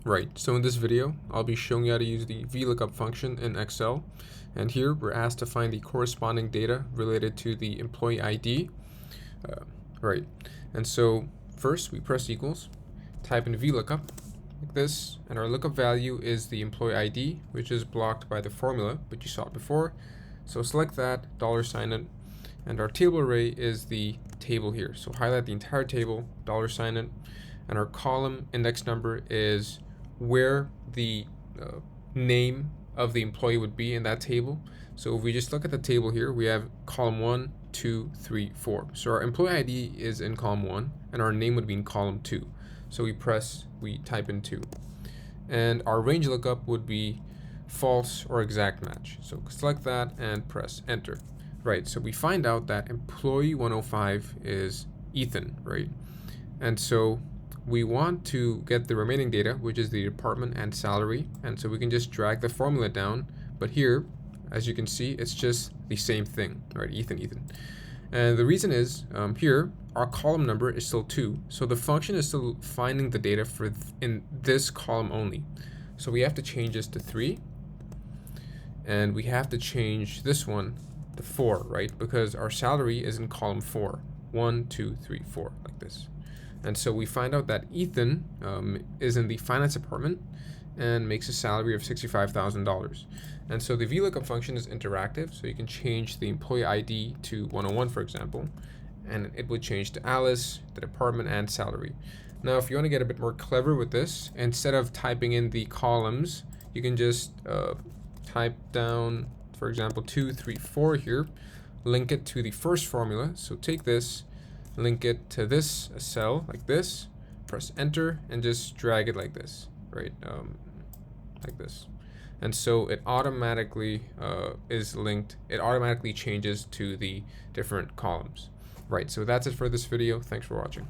Right, so in this video, I'll be showing you how to use the VLOOKUP function in Excel. And here we're asked to find the corresponding data related to the employee ID. Right, and so first we press equals, type in VLOOKUP like this, and our lookup value is the employee ID, which is blocked by the formula, but you saw it before. So select that, $sign it, and our table array is the table here. So highlight the entire table, $sign it, and our column index number is where the name of the employee would be in that table. So if we just look at the table here, we have column 1, 2, 3, 4. So our employee ID is in column 1 and our name would be in column 2. So we type in 2. And our range lookup would be false or exact match. So select that and press enter. Right, so we find out that employee 105 is Ethan, right? And so we want to get the remaining data, which is the department and salary. And so we can just drag the formula down. But here, as you can see, it's just the same thing, right? Ethan. And the reason is here, our column number is still 2. So the function is still finding the data for in this column only. So we have to change this to 3. And we have to change this one to 4, right? Because our salary is in column 4. 1, 2, 3, 4, like this. And so we find out that Ethan is in the finance department and makes a salary of $65,000. And so the VLOOKUP function is interactive, so you can change the employee ID to 101, for example, and it would change to Alice, the department, and salary. Now, if you want to get a bit more clever with this, instead of typing in the columns, you can just type down, for example, 2, 3, 4 here, link it to the first formula. So take this, link it to this cell like this, press enter, and just drag it like this, right? Like this. And so it automatically is linked. It automatically changes to the different columns. Right, so that's it for this video. Thanks for watching.